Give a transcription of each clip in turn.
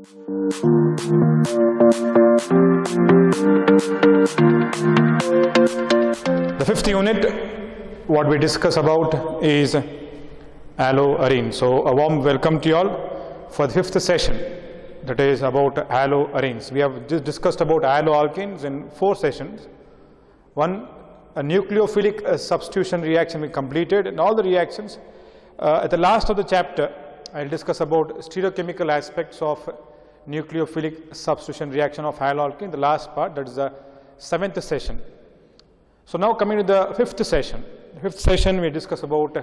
The fifth unit, what we discuss about is haloarenes. So a warm welcome to you all for the fifth session, that is about haloarenes. We have just discussed about haloalkanes in 4 sessions. One, a nucleophilic substitution reaction we completed, and all the reactions. At the last of the chapter, I'll discuss about stereochemical aspects of nucleophilic substitution reaction of haloalkane, the last part, that is the 7th session. So now coming to the 5th session. The 5th session we discuss about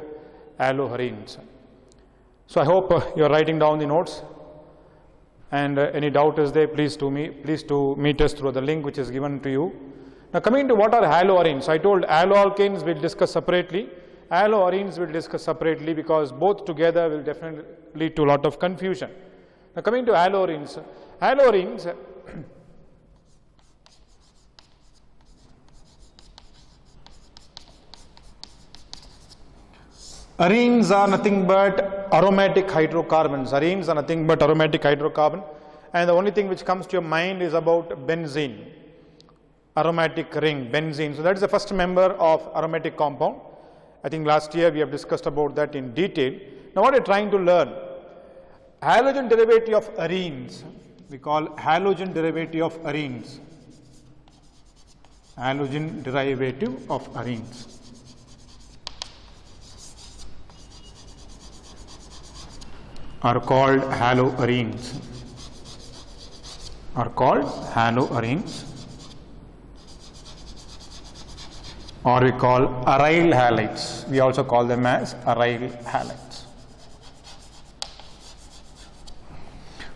haloarenes. So I hope you're writing down the notes, and any doubt is there, please to meet us through the link which is given to you. Now coming to what are haloarenes, I told haloalkanes we'll discuss separately, haloarenes we'll discuss separately because both together will definitely lead to a lot of confusion. Now coming to haloarenes, arenes are nothing but aromatic hydrocarbons. Arenes are nothing but aromatic hydrocarbon, and the only thing which comes to your mind is about benzene, aromatic ring, benzene. So that is the first member of aromatic compound. I think last year we have discussed about that in detail. Now what we are trying to learn, halogen derivative of arenes, we call halogen derivative of arenes, halogen derivative of arenes. Are called haloarenes, or we call aryl halides. We also call them as aryl halides.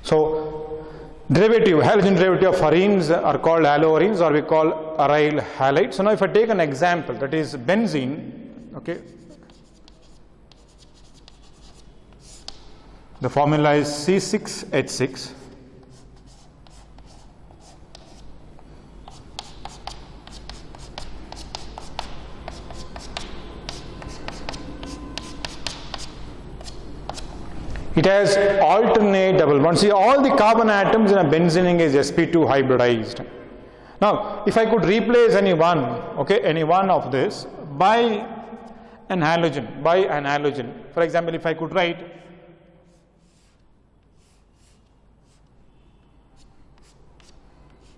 So halogen derivative of arenes are called haloarenes, or we call aryl halides. So now if I take an example, that is benzene, okay. The formula is C6H6. It has alternate double bonds. See, all the carbon atoms in a benzene is sp2 hybridized. Now, if I could replace any one of this by an halogen, for example, if I could write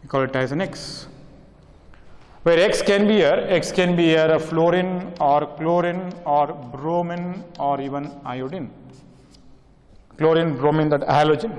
call it as an X, where X can be here a fluorine or chlorine or bromine or even iodine. Chlorine, bromine, that halogen.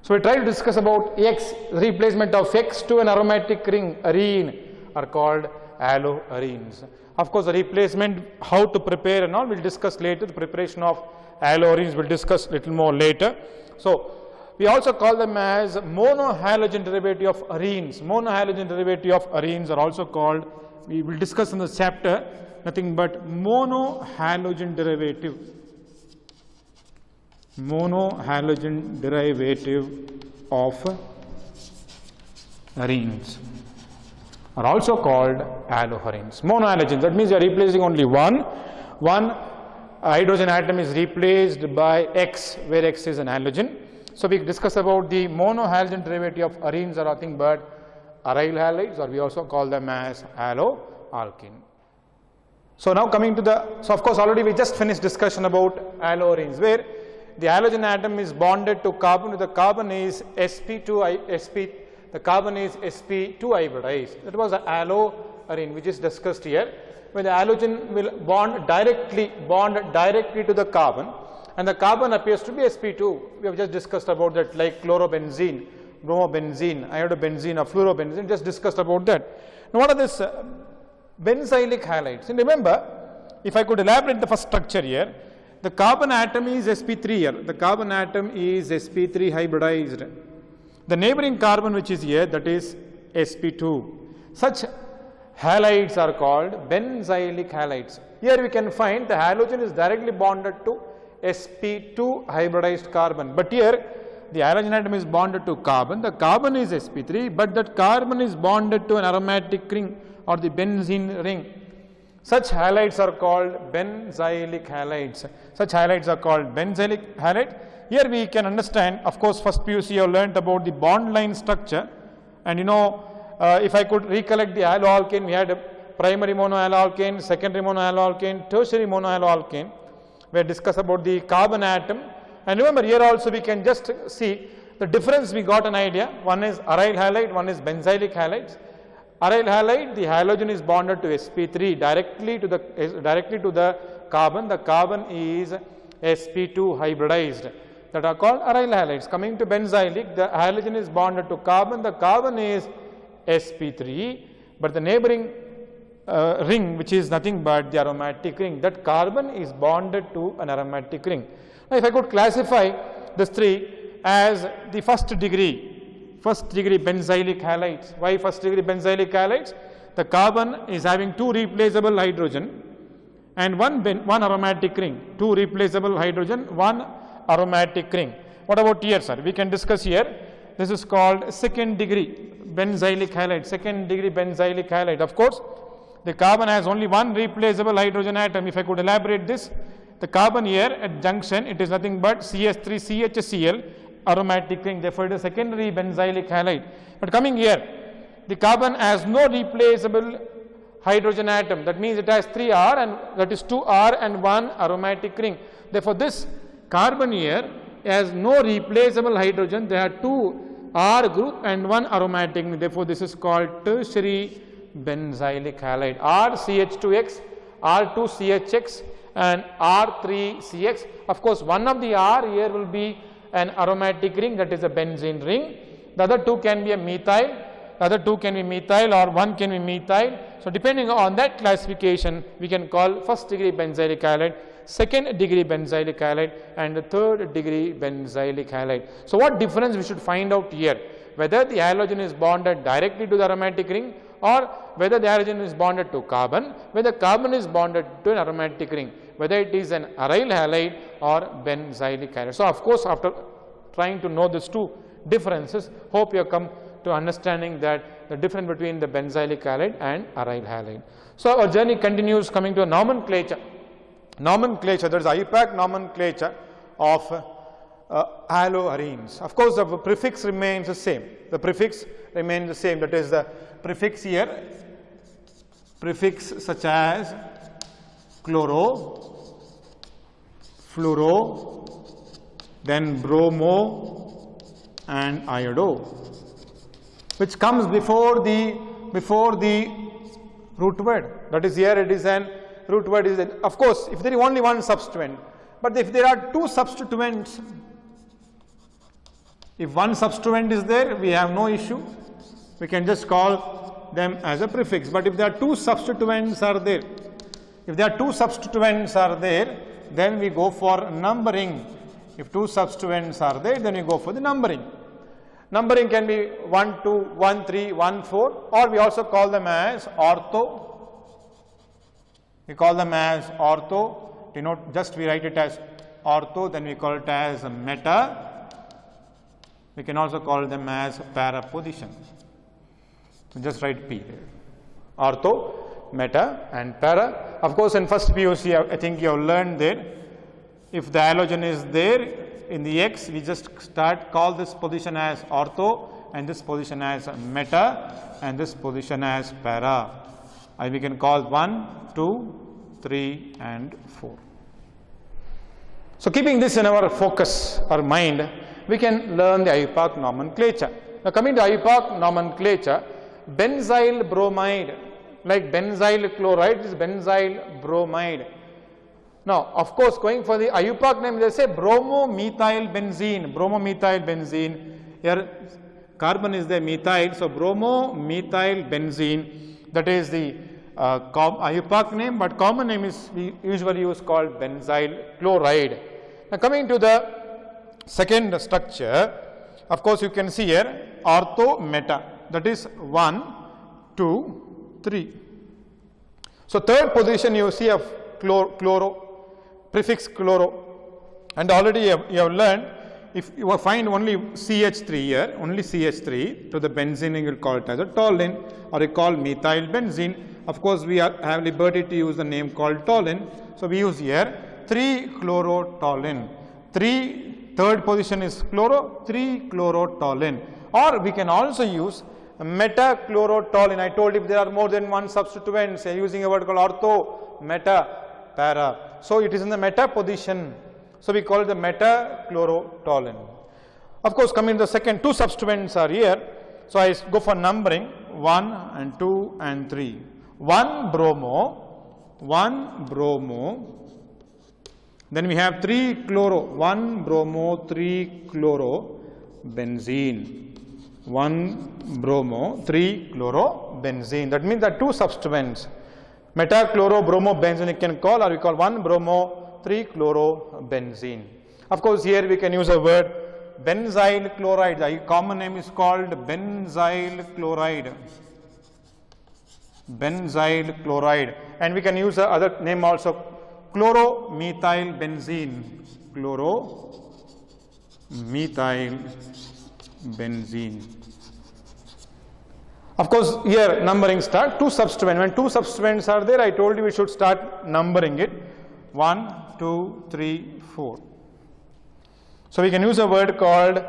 So we try to discuss about X, replacement of X to an aromatic ring, arene, are called haloarenes. Of course, the replacement, how to prepare and all, we'll discuss later. The preparation of haloarenes we'll discuss little more later. So we also call them as monohalogen derivative of arenes. Monohalogen derivative of arenes are also called, we will discuss in this chapter, nothing but monohalogen derivative of arenes are also called haloarenes. Monohalogen, that means you are replacing only one hydrogen atom is replaced by X, where X is an halogen. So we discuss about the monohalogen derivative of arenes are nothing but aryl halides, or we also call them as haloalkane. So now coming to so of course already we just finished discussion about haloarenes, where the halogen atom is bonded to carbon, the carbon is the carbon is sp2 hybridized. That was a haloarene which is discussed here, when the halogen will bond directly to the carbon, and the carbon appears to be sp2. We have just discussed about that, like chlorobenzene, bromobenzene, iodobenzene, or fluorobenzene, just discussed about that. Now what are these benzylic halides? And remember, if I could elaborate the first structure here, the carbon atom is sp3 here, the carbon atom is sp3 hybridized. The neighboring carbon which is here, that is sp2. Such halides are called benzylic halides. Here we can find the halogen is directly bonded to sp2 hybridized carbon, but here the halogen atom is bonded to carbon, the carbon is sp3, but that carbon is bonded to an aromatic ring or the benzene ring. Such halides are called benzylic halides. Such halides are called benzylic halides. Here we can understand, of course, first PUC you have learnt about the bond line structure, and you know, if I could recollect the alloalkane, we had a primary monoalloalkane, secondary monoalloalkane, tertiary monoalloalkane. We discussed about the carbon atom, and remember here also we can just see the difference. We got an idea. One is aryl halide, one is benzylic halides. Aryl halide, the halogen is bonded to sp3 directly to the carbon. The carbon is sp2 hybridized, that are called aryl halides. Coming to benzylic, the halogen is bonded to carbon. The carbon is sp3, but the neighboring ring, which is nothing but the aromatic ring, that carbon is bonded to an aromatic ring. Now, if I could classify these three as the first degree benzylic halides. Why first degree benzylic halides? The carbon is having two replaceable hydrogen and one aromatic ring. Two replaceable hydrogen, one aromatic ring. What about here, sir? We can discuss here. This is called second degree benzylic halide. Second degree benzylic halide. Of course, the carbon has only one replaceable hydrogen atom. If I could elaborate this, the carbon here at junction, it is nothing but CH3CHCl aromatic ring. Therefore, it is secondary benzylic halide. But coming here, the carbon has no replaceable hydrogen atom. That means it has 3R, and that is 2R and one aromatic ring. Therefore, this carbon here has no replaceable hydrogen. There are two R group and one aromatic ring. Therefore, this is called tertiary benzylic halide. RCH2X, R2CHX and R3CX. Of course, one of the R here will be an aromatic ring, that is a benzene ring. The other two can be a methyl, the other two can be methyl, or one can be methyl. So, depending on that classification, we can call first degree benzylic halide, second degree benzylic halide and the third degree benzylic halide. So, what difference we should find out here? Whether the halogen is bonded directly to the aromatic ring, or whether the halogen is bonded to carbon, whether carbon is bonded to an aromatic ring, whether it is an aryl halide or benzylic halide. So, of course, after trying to know these two differences, hope you have come to understanding that the difference between the benzylic halide and aryl halide. So, our journey continues, coming to a nomenclature. Nomenclature, there is IUPAC nomenclature of haloarenes. Of course, the prefix remains the same. The prefix remains the same. That is the prefix here, prefix such as chloro, fluoro, then bromo and iodo, which comes before the root word. That is, here it is an root word is, of course, if there is only one substituent, but if there are two substituents, if one substituent is there, we have no issue. We can just call them as a prefix. But if there are two substituents are there, then we go for numbering. If two substituents are there, then we go for the numbering. Numbering can be 1, 2, 1, 3, 1, 4, or we also call them as ortho. We call them as ortho. Denote, just we write it as ortho, then we call it as meta. We can also call them as para position. So, just write P there. Ortho, meta and para. Of course, in first PUC, I think you have learned there, if the halogen is there in the X, we just call this position as ortho and this position as meta and this position as para. And we can call 1, 2, 3 and 4. So, keeping this in our focus or mind, we can learn the IUPAC nomenclature. Now, coming to IUPAC nomenclature, benzyl bromide, like benzyl chloride is benzyl bromide. Now, of course, going for the IUPAC name, they say bromomethyl benzene. Here carbon is the methyl, so bromomethyl benzene, that is the IUPAC name, but common name is we usually use called benzyl chloride. Now, coming to the second structure, of course, you can see here ortho meta, that is 1, 2, 3. So, third position you see of chloro, prefix chloro, and already you have learned, if you find only CH3 here, only CH3 to the benzene, you will call it as a toluene, or you call methyl benzene. Of course, we have liberty to use the name called toluene. So, we use here 3-chlorotoluene, 3 third position is chloro, 3-chlorotoluene. Or we can also use meta-chlorotoluene. I told if there are more than one substituents, using a word called ortho, meta, para. So it is in the meta position. So we call it the meta-chlorotoluene. Of course, coming to the second, two substituents are here. So I go for numbering 1 and 2 and 3. 1 bromo, then we have 3-chloro, 1 bromo, 3-chlorobenzene. 1 bromo, 3-chlorobenzene. That means that two substituents, meta-chlorobromobenzene you can call, or we call 1 bromo, 3-chlorobenzene. Of course, here we can use a word benzyl chloride. The common name is called benzyl chloride. Benzyl chloride. And we can use the other name also, chloromethylbenzene. Chloromethylbenzene. Of course, here numbering start, two substituents. When two substituents are there, I told you we should start numbering it. 1, 2, 3, 4. So we can use a word called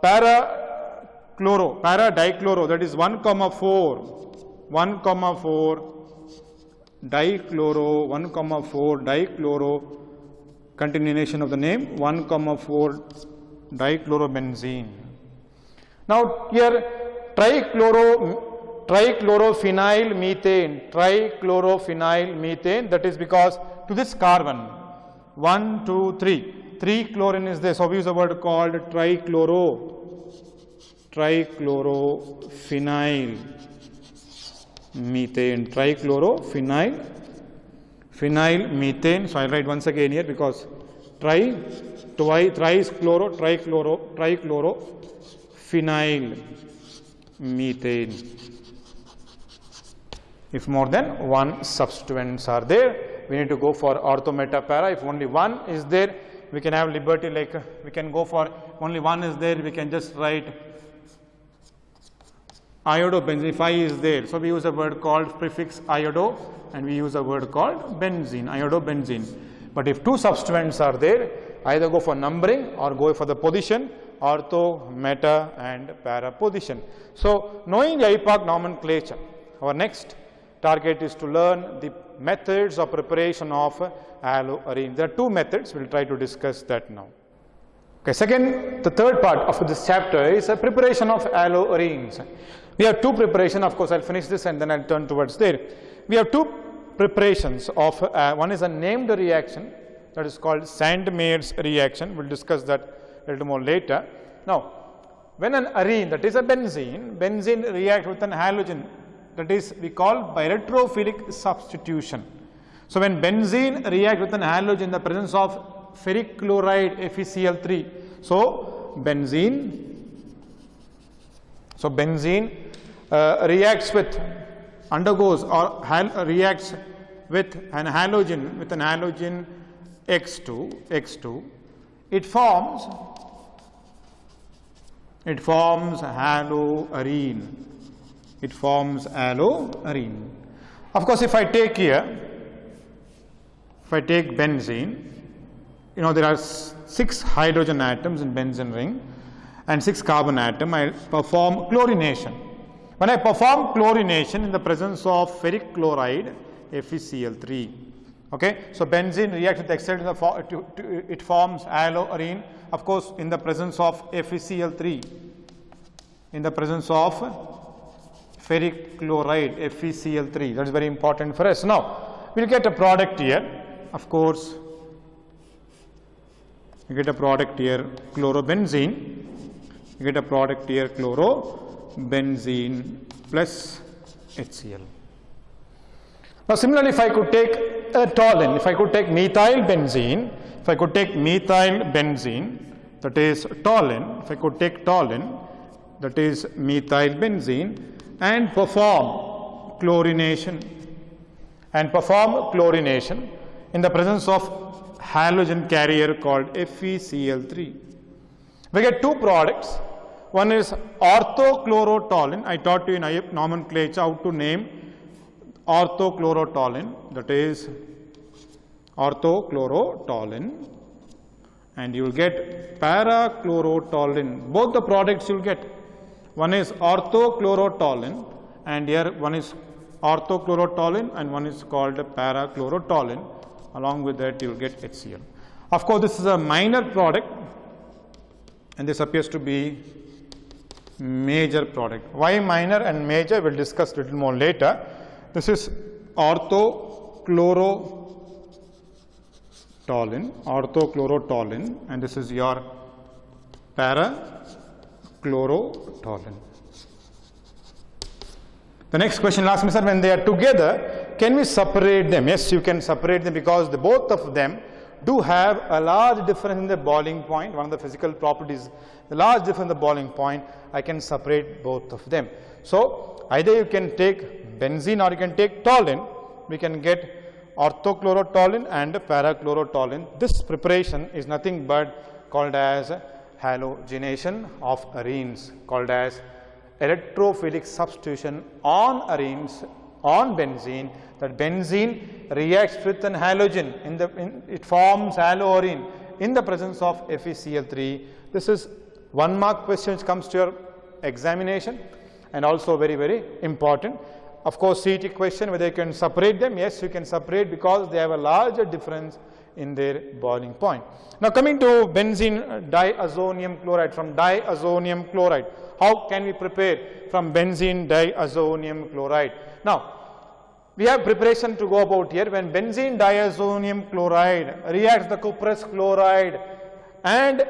para-dichloro, that is 1,4. 1,4 dichloro, 1,4 dichloro, continuation of the name, 1,4 dichlorobenzene. Now here trichlorophényl methane, that is because to this carbon 1, 2, 3 chlorine is there, so we use a word called trichlorophényl methane, phenyl methane. So I'll write once again here because tri is chloro, trichlorophényl methane. If more than one substituents are there, we need to go for ortho meta para. If only one is there, we can have liberty, like we can go for only one is there, we can just write iodobenzene if I is there. So we use a word called prefix iodo and we use a word called benzene, iodobenzene. But if two substituents are there, either go for numbering or go for the position, ortho, meta and para position. So knowing the IUPAC nomenclature, our next target is to learn the methods of preparation of haloarine. There are two methods, we will try to discuss that now. Okay, the third part of this chapter is a preparation of haloarenes. We have two preparations, of course I'll finish this and then I'll turn towards there. We have two preparations of, one is a named reaction, that is called Sandmeyer's reaction. We'll discuss that a little more later. Now, when an arene, that is a benzene reacts with an halogen, that is we call by electrophilic substitution. So when benzene reacts with an halogen in the presence of ferric chloride FeCl3, so benzene reacts with, undergoes or reacts with an halogen X2, it forms haloarene. It forms haloarene. Of course, if I take benzene, you know there are 6 hydrogen atoms in benzene ring and 6 carbon atom. I perform chlorination. When I perform chlorination in the presence of ferric chloride FeCl3, okay, so benzene reacts with the excited, it forms haloarene. Of course, in the presence of FeCl3, in the presence of ferric chloride FeCl3, that is very important for us. Now we'll get a product here. Of course, you get a product here, chlorobenzene. You get a product here, chlorobenzene plus HCl. Now similarly, if I could take a toluene, if I could take methylbenzene, that is toluene, if I could take toluene, that is methylbenzene, and perform chlorination in the presence of halogen carrier called FeCl3. We get two products. One is orthochlorotoluene. I taught you in IUP nomenclature how to name orthochlorotoluene, that is orthochlorotoluene, and you will get parachlorotoluene. Both the products you will get. One is orthochlorotoluene, and here one is orthochlorotoluene and one is called parachlorotoluene. Along with that you will get HCl. Of course, this is a minor product and this appears to be major product. Why minor and major? We will discuss a little more later. This is orthochlorotoluene, and this is your parachlorotoluene. The next question asked me, sir, when they are together, can we separate them? Yes, you can separate them because both of them do have a large difference in the boiling point. One of the physical properties, the large difference in the boiling point, I can separate both of them. So either you can take benzene or you can take toluene. We can get orthochlorotoluene and parachlorotoluene. This preparation is nothing but called as halogenation of arenes, called as electrophilic substitution on arenes on benzene. That benzene reacts with an halogen, it forms haloarene in the presence of FeCl3. This is 1 mark question which comes to your examination and also very, very important. Of course, CET question whether you can separate them. Yes, you can separate because they have a larger difference in their boiling point. Now coming to benzene diazonium chloride, from diazonium chloride, how can we prepare from benzene diazonium chloride? Now we have preparation to go about here. When benzene diazonium chloride reacts the cuprous chloride and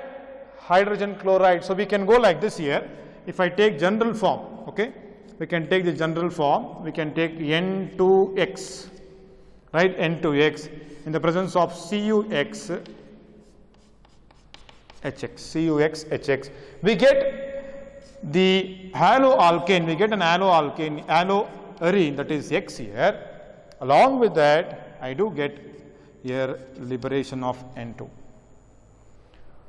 hydrogen chloride, so we can go like this here. If I take general form, okay, we can take the general form, we can take N2X, right, N2X in the presence of CuX HX, we get the haloalkane, we get an haloalkane, haloarene, that is X here. Along with that, I do get here liberation of N2.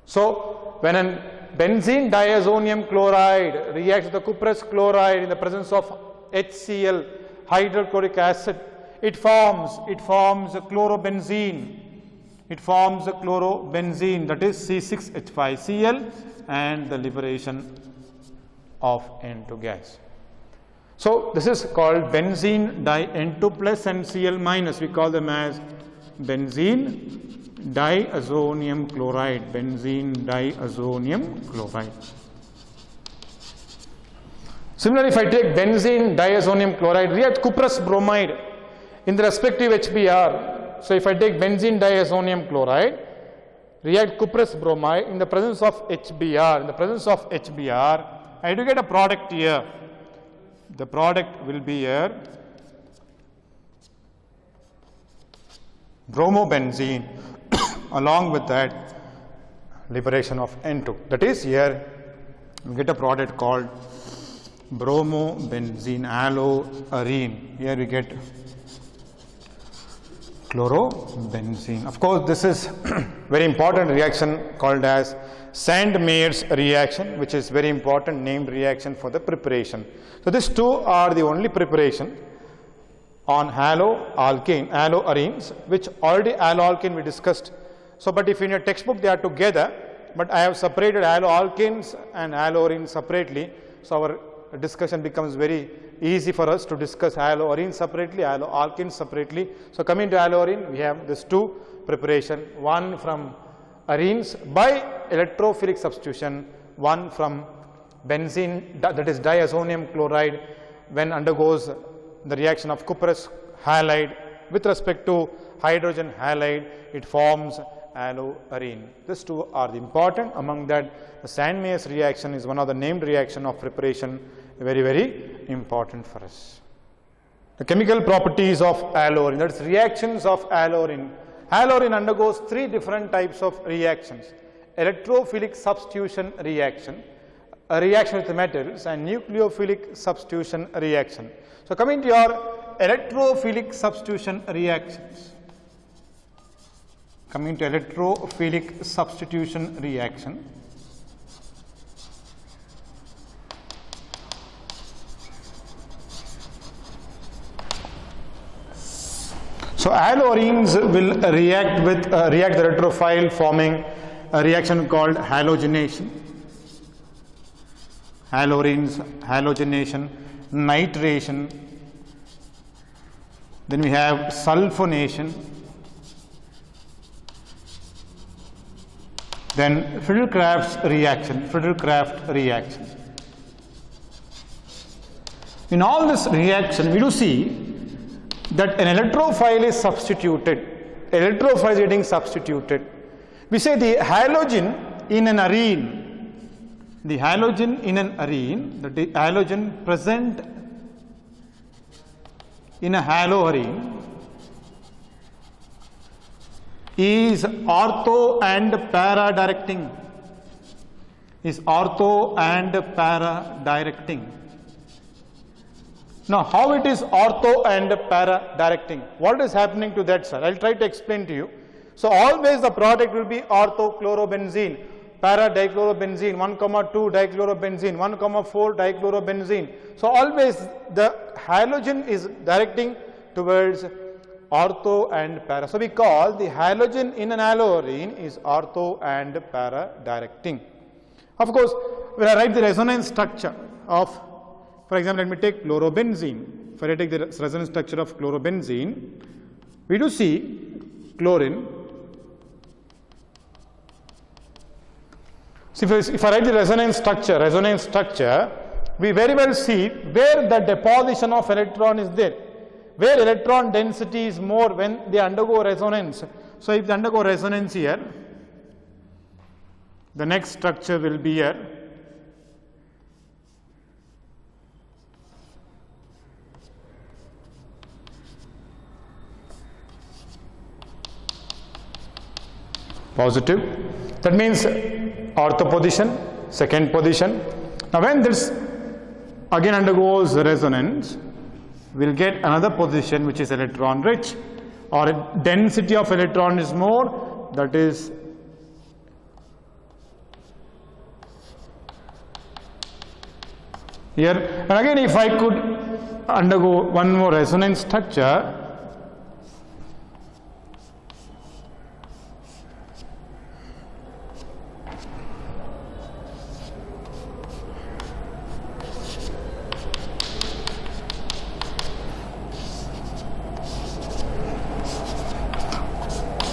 So when a benzene diazonium chloride reacts with the cuprous chloride in the presence of HCl, hydrochloric acid, it forms a chlorobenzene. It forms a chlorobenzene, that is C6H5Cl, and the liberation of N2 gas. So this is called benzene di N2 plus and Cl minus. We call them as benzene diazonium chloride. Benzene diazonium chloride. Similarly, if I take benzene diazonium chloride, react cuprous bromide in the respective HBr. So if I take benzene diazonium chloride, react cuprous bromide in the presence of HBr. In the presence of HBr, I do get a product here. The product will be here bromobenzene. Along with that, liberation of N2. That is, here we get a product called bromobenzene haloarene. Here we get chlorobenzene. Of course, this is very important reaction called as Sandmeyer's reaction, which is very important named reaction for the preparation. So these two are the only preparation on haloarenes, which already haloalkane we discussed. So, but if in your textbook they are together, but I have separated haloalkanes and haloarenes separately, so our discussion becomes very easy for us to discuss haloarenes separately, haloalkanes separately. So coming to haloarene, we have these two preparation, one from arenes by electrophilic substitution, one from benzene, that is diazonium chloride, when undergoes the reaction of cuprous halide with respect to hydrogen halide, it forms haloarene. These two are the important. Among that, the Sandmeyer's reaction is one of the named reaction of preparation, very, very important for us. The chemical properties of haloarene, that is reactions of haloarene. Haloarene undergoes three different types of reactions: electrophilic substitution reaction, a reaction with the metals, and nucleophilic substitution reaction. So coming to your electrophilic substitution reactions. Coming to electrophilic substitution reaction. So haloarenes will react with the electrophile, forming a reaction called halogenation. Halogenation, nitration. Then we have sulfonation. Then Friedel-Crafts reaction. In all this reaction, we do see that an electrophile is substituted. Electrophile is getting substituted. We say the halogen in an arene. The halogen in an arene, the halogen present in a haloarene is ortho and para directing. Now, how it is ortho and para directing? What is happening to that, sir? I'll try to explain to you. So, always the product will be orthochlorobenzene, para dichlorobenzene, 1,2 dichlorobenzene, 1,4 dichlorobenzene. So, always the halogen is directing towards ortho and para. So, we call the halogen in an haloarene is ortho and para directing. Of course, when I write the resonance structure of, for example, let me take chlorobenzene. If I take the resonance structure of chlorobenzene, we do see chlorine. So, if I write the resonance structure, we very well see where the deposition of electron is there, where electron density is more when they undergo resonance. So, if they undergo resonance here, the next structure will be here. Positive. That means ortho position, second position. Now, when this again undergoes resonance, we will get another position which is electron rich, or density of electron is more, that is here. And again, if I could undergo one more resonance structure,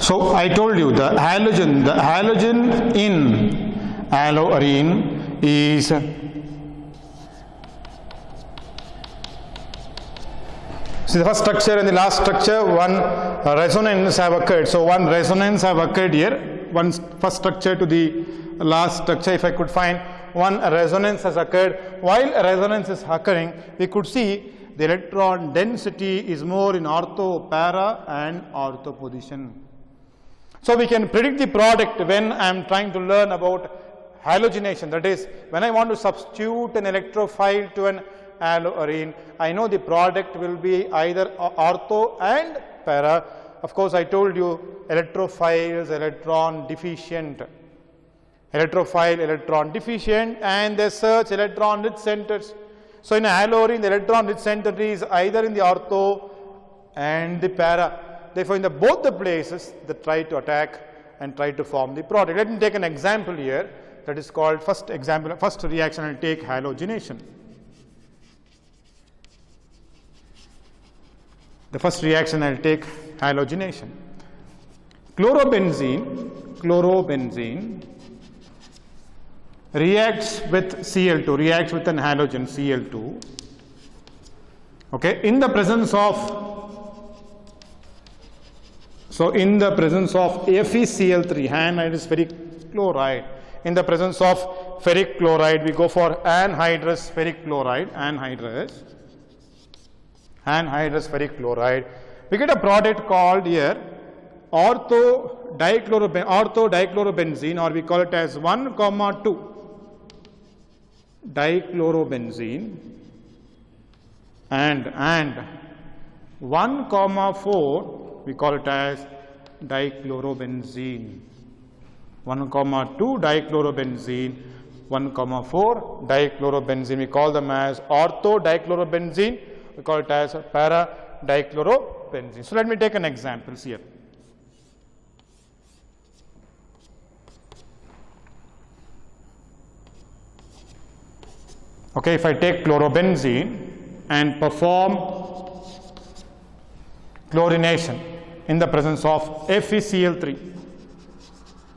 so I told you the halogen in haloarene is see the first structure and the last structure, one resonance have occurred. So, one resonance have occurred here, one first structure to the last structure. If I could find one resonance has occurred, while a resonance is occurring, we could see the electron density is more in ortho, para and ortho position. So, we can predict the product when I am trying to learn about halogenation, that is when I want to substitute an electrophile to an haloarene, I know the product will be either ortho and para. Of course, I told you electrophiles, electron deficient, and they search electron rich centers. So, in a haloarene, the electron rich center is either in the ortho and the para. Therefore, in both the places, they try to attack and try to form the product. Let me take an example here, that is called first reaction. I will take halogenation. The first reaction I will take halogenation. Chlorobenzene reacts with Cl2, reacts with an halogen Cl2. Okay, in the presence of FeCl3, anhydrous ferric chloride. In the presence of ferric chloride, we go for anhydrous ferric chloride, anhydrous ferric chloride. We get a product called here ortho dichlorobenzene, or we call it as 1,2 dichlorobenzene and 1,4 we call it as dichlorobenzene. 1,2 dichlorobenzene, 1,4 dichlorobenzene. We call them as ortho dichlorobenzene. We call it as para dichlorobenzene. So, let me take an example here. Okay, if I take chlorobenzene and perform chlorination in the presence of FeCl3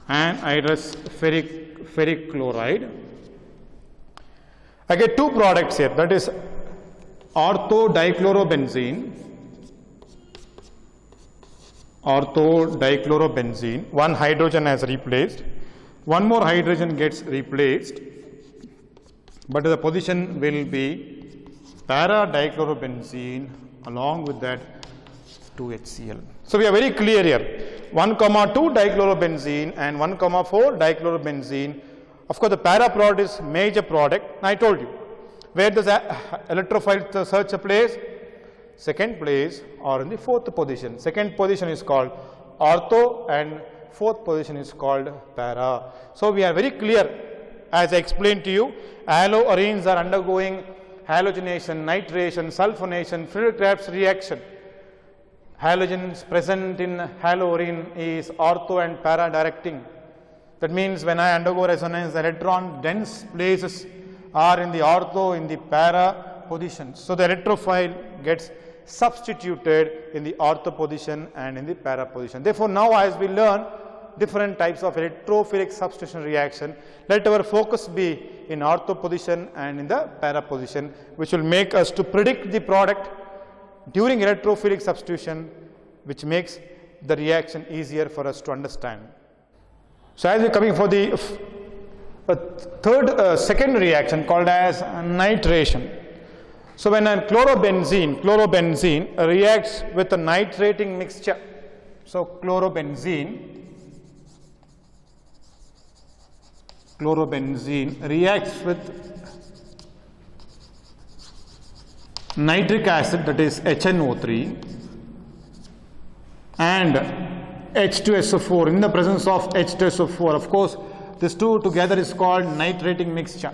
and hydrous ferric chloride, I get two products here, that is orthodichlorobenzene, one hydrogen has replaced, one more hydrogen gets replaced, but the position will be para-dichlorobenzene along with that 2HCl. So we are very clear here, 1, 2 dichlorobenzene and 1, 4 dichlorobenzene. Of course, the para product is major product. I told you, where does electrophile search a place? Second place or in the fourth position. Second position is called ortho and fourth position is called para. So we are very clear, as I explained to you, haloarenes are undergoing halogenation, nitration, sulfonation, Friedel-Crafts reaction. Halogens present in haloarene is ortho and para directing. That means when I undergo resonance, the electron dense places are in the ortho, in the para positions. So the electrophile gets substituted in the ortho position and in the para position. Therefore, now as we learn different types of electrophilic substitution reaction, let our focus be in ortho position and in the para position, which will make us to predict the product during electrophilic substitution, which makes the reaction easier for us to understand. So as we are coming for the second reaction called as nitration. So when a chlorobenzene reacts with a nitrating mixture, so chlorobenzene reacts with nitric acid, that is HNO3, and H2SO4 in the presence of H2SO4. Of course, these two together is called nitrating mixture.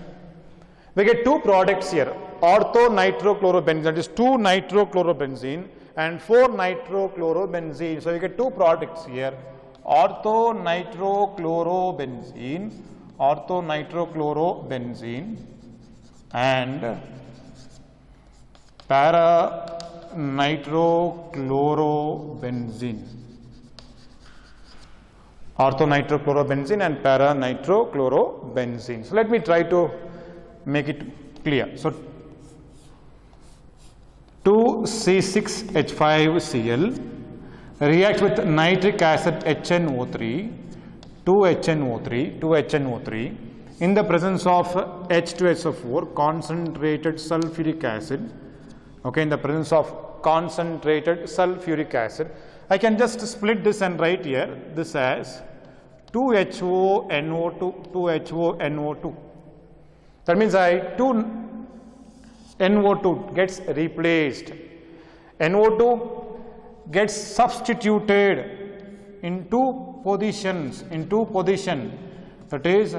We get two products here, ortho-nitrochlorobenzene, that is 2 nitrochlorobenzene and 4 nitrochlorobenzene. So we get two products here, ortho-nitrochlorobenzene and para-nitrochlorobenzene. Ortho-nitrochlorobenzene and para-nitrochlorobenzene. So let me try to make it clear. So 2C6H5Cl reacts with nitric acid HNO3, 2HNO3 in the presence of H2SO4, concentrated sulfuric acid. Okay, in the presence of concentrated sulfuric acid, I can just split this and write here this as 2HONO2. That means 2NO2 gets replaced. NO2 gets substituted in two positions, that is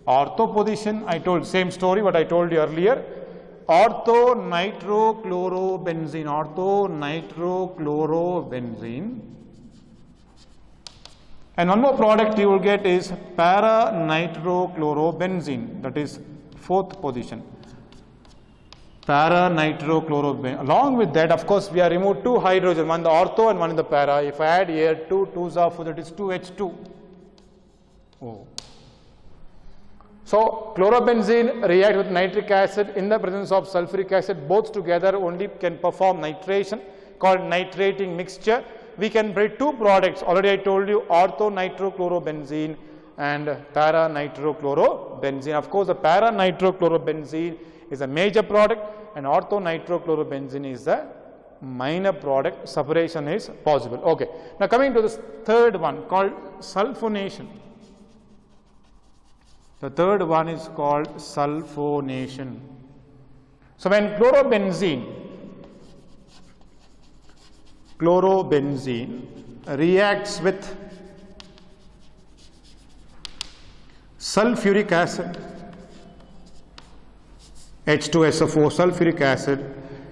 ortho position. I told same story what I told you earlier, ortho-nitrochlorobenzene, and one more product you will get is para-nitrochlorobenzene, that is fourth position, para-nitrochlorobenzene. Along with that, of course, we have removed two hydrogen, one in the ortho and one in the para. If I add here 2 2s are 4, that is 2H2. So chlorobenzene react with nitric acid in the presence of sulfuric acid. Both together only can perform nitration, called nitrating mixture. We can break two products. Already I told you, ortho-nitrochlorobenzene and para-nitrochlorobenzene. Of course, the para-nitrochlorobenzene is a major product and ortho-nitrochlorobenzene is a minor product. Separation is possible. Okay. Now coming to this third one called sulfonation. The third one is called sulfonation. So when chlorobenzene reacts with sulfuric acid, H2SO4 sulfuric acid,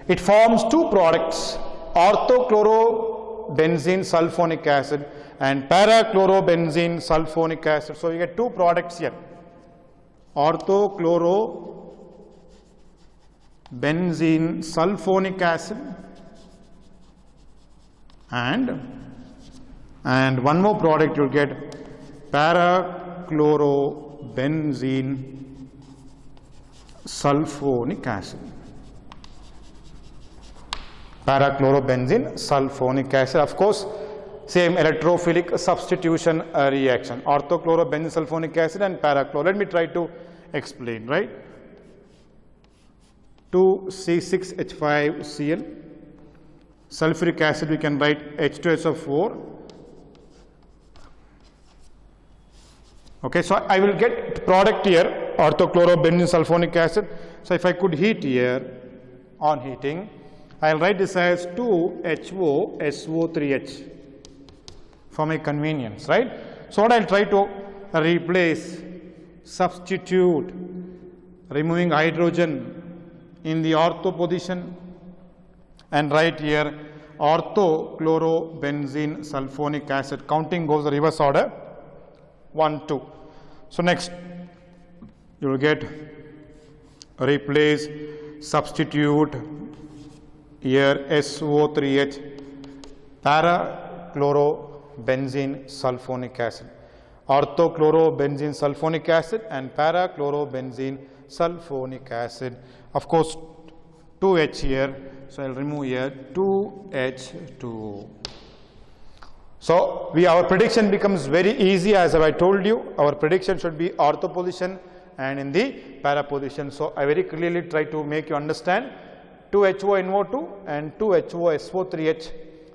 it forms two products, orthochlorobenzene sulfonic acid and parachlorobenzene sulfonic acid. So we get two products here, orthochlorobenzene benzene sulfonic acid, and one more product you'll get para-chlorobenzene sulfonic acid. Para-chlorobenzene sulfonic acid, of course, same electrophilic substitution reaction. Orthochlorobenzene sulfonic acid and para-chlor. Let me try to explain, right? 2C6H5Cl. Sulfuric acid, we can write H2SO4. Okay, so I will get product here, orthochlorobenzene sulfonic acid. So if I could heat here, on heating, I will write this as 2HOSO3H for my convenience, right? So what I will try to replace, substitute, removing hydrogen in the ortho position, and write here orthochlorobenzene sulfonic acid. Counting goes the reverse order, 1, 2. So next you will get replace, substitute here SO3H, para-chlorobenzene sulfonic acid, orthochlorobenzene sulfonic acid and para-chlorobenzene sulfonic acid. Of course 2H here, so I will remove here 2H2. So our prediction becomes very easy, as I told you. Our prediction should be ortho position and in the para position. So I very clearly try to make you understand 2HONO2 and 2HOSO3H.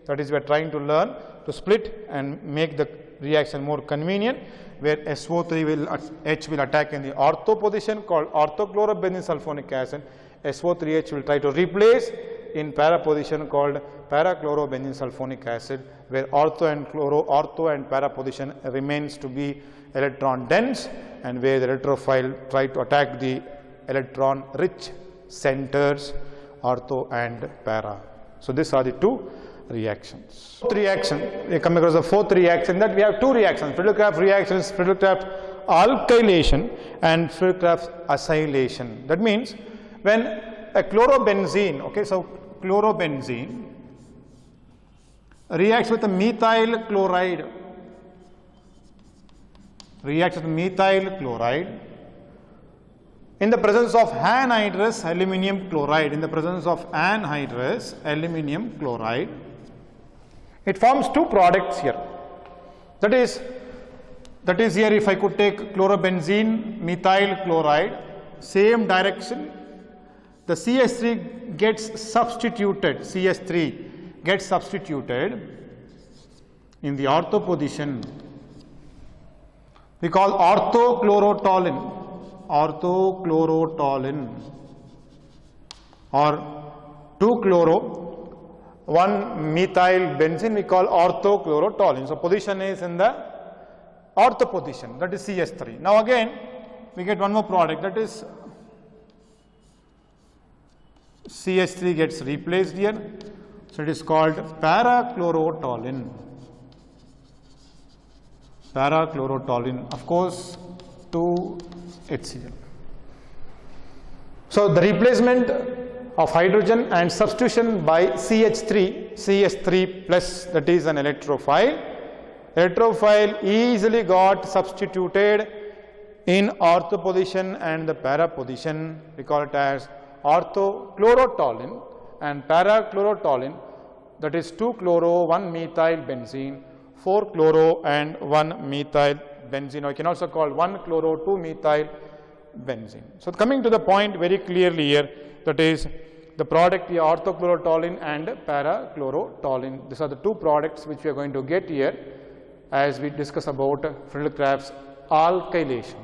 That is, we are trying to learn to split and make the reaction more convenient, where SO3H will attack in the ortho position called orthochlorobenzene sulfonic acid. SO3H will try to replace in para position called para-chlorobenzene sulfonic acid, where ortho and para position remains to be electron dense, and where the electrophile try to attack the electron rich centers, ortho and para. So these are the two reactions. Fourth reaction, we come across the fourth reaction, that we have two reactions. Friedel-Crafts reactions, Friedel-Crafts alkylation and Friedel-Crafts acylation. That means when a chlorobenzene, okay, so chlorobenzene reacts with a methyl chloride, in the presence of anhydrous aluminium chloride, it forms two products here. That is here, if I could take chlorobenzene, methyl chloride, same direction, the CH3 gets substituted, in the ortho position. We call orthochlorotoluene, or 2-chloro-1-methyl benzene, we call orthochlorotoluene. So position is in the ortho position, that is CH3. Now again we get one more product, that is CH3 gets replaced here, so it is called para-chlorotoluene. Of course 2HCl. So the replacement of hydrogen and substitution by CH3 plus, that is an electrophile. Electrophile easily got substituted in ortho position and the para position. We call it as orthochlorotoluene and para-chlorotoluene, that is 2-chloro-1-methyl benzene, 4-chloro and 1-methyl benzene, or you can also call 1-chloro-2-methyl benzene. So coming to the point very clearly here, that is the product here, orthochlorotoluene and para-chlorotoluene. These are the two products which we are going to get here as we discuss about Friedel-Crafts alkylation.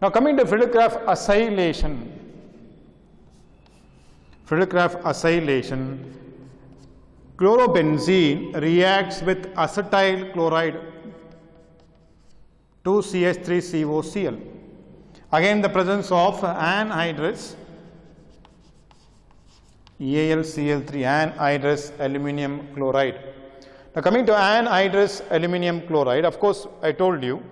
Now coming to Friedel-Crafts acylation. Chlorobenzene reacts with acetyl chloride, 2CH3COCl. Again the presence of anhydrous AlCl3, anhydrous aluminium chloride. Now coming to anhydrous aluminium chloride, of course I told you,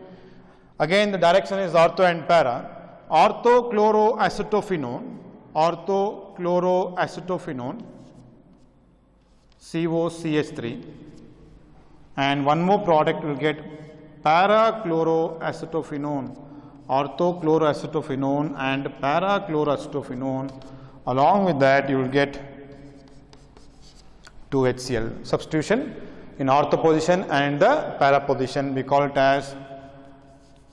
again the direction is ortho and para. Orthochloroacetophenone orthochloroacetophenone, COCH3, and one more product will get parachloroacetophenone, orthochloroacetophenone and parachloroacetophenone. Along with that, you will get 2HCl substitution in ortho position and the para position. We call it as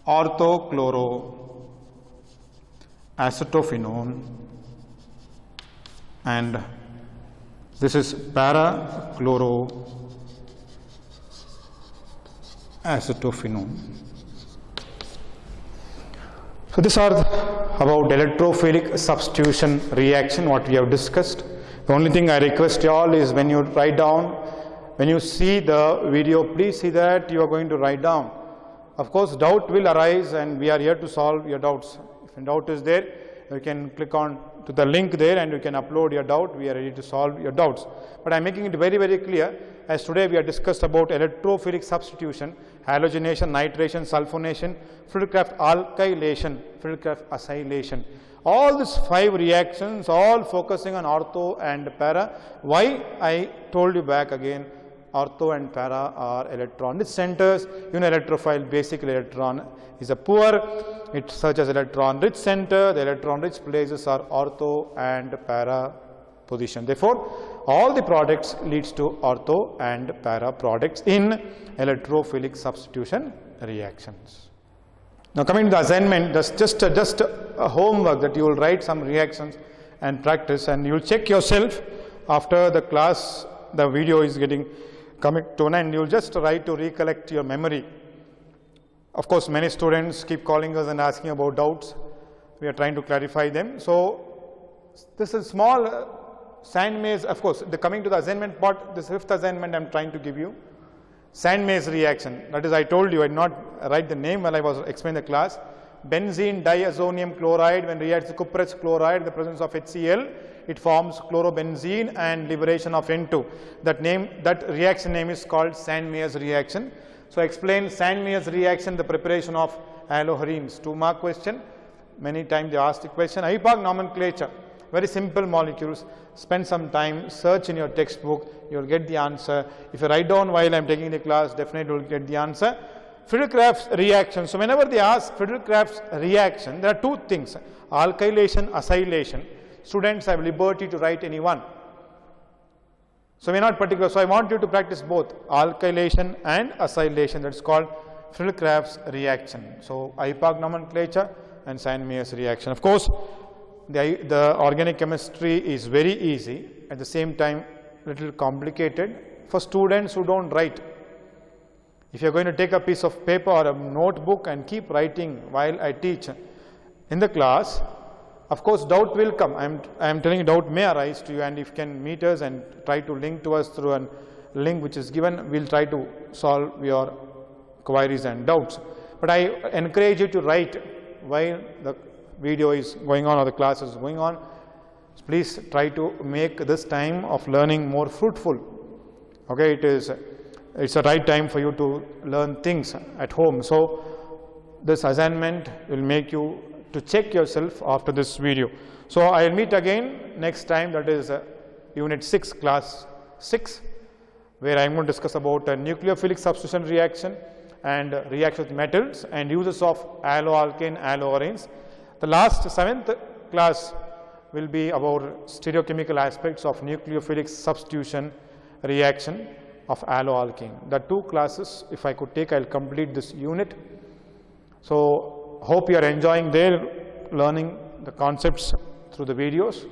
orthochloroacetophenone, and this is parachloroacetophenone. So these are about electrophilic substitution reaction what we have discussed. The only thing I request you all is when you write down, when you see the video, please see that you are going to write down. Of course, doubt will arise and we are here to solve your doubts. If a doubt is there, you can click on to the link there and you can upload your doubt. We are ready to solve your doubts. But I am making it very, very clear, as today we have discussed about electrophilic substitution, halogenation, nitration, sulfonation, Friedel-Crafts alkylation, Friedel-Crafts acylation. All these 5 reactions, all focusing on ortho and para. Why? I told you back again, ortho and para are electron-rich centers. You know, electrophile, basic electron is a poor. It searches electron-rich center. The electron-rich places are ortho and para position. Therefore, all the products leads to ortho and para products in electrophilic substitution reactions. Now coming to the assignment, just a homework that you will write some reactions and practice, and you will check yourself after the class, the video is coming to an end. You will just try to recollect your memory. Of course, many students keep calling us and asking about doubts. We are trying to clarify them. So this is small sand maze. Of course, coming to the assignment part, this 5th assignment I am trying to give you. Sand maze reaction, that is, I told you I did not write the name while I was explaining the class. Benzene diazonium chloride, when reacts with cuprous chloride in the presence of HCl, it forms chlorobenzene and liberation of N2. That reaction name is called sand maze reaction. So explain sand maze reaction, the preparation of haloarenes. 2-mark question. Many times they ask the question. IUPAC nomenclature, very simple molecules. Spend some time, search in your textbook, you will get the answer. If you write down while I am taking the class, definitely you will get the answer. Friedel-Crafts reaction. So whenever they ask Friedel-Crafts reaction, there are 2 things, alkylation, acylation. Students have liberty to write any one. So we are not particular. So I want you to practice both alkylation and acylation. That is called Friedel-Crafts reaction. So IUPAC nomenclature and sand maze reaction. Of course, the organic chemistry is very easy, at the same time little complicated for students who don't write. If you are going to take a piece of paper or a notebook and keep writing while I teach in the class, of course doubt will come. I am telling you, doubt may arise to you, and if you can meet us and try to link to us through a link which is given, we will try to solve your queries and doubts. But I encourage you to write while the video is going on or the class is going on. Please try to make this time of learning more fruitful. Okay, it's a right time for you to learn things at home. So this assignment will make you to check yourself after this video. So I will meet again next time, that is unit 6, class 6, where I am going to discuss about a nucleophilic substitution reaction and reaction with metals and uses of alloalkane, alloarenes. The last 7th class will be about stereochemical aspects of nucleophilic substitution reaction of alloalkane. The 2 classes, if I could take, I will complete this unit. So hope you are enjoying their learning the concepts through the videos.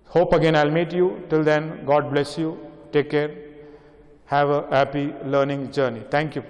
Hope again I will meet you. Till then, God bless you. Take care. Have a happy learning journey. Thank you.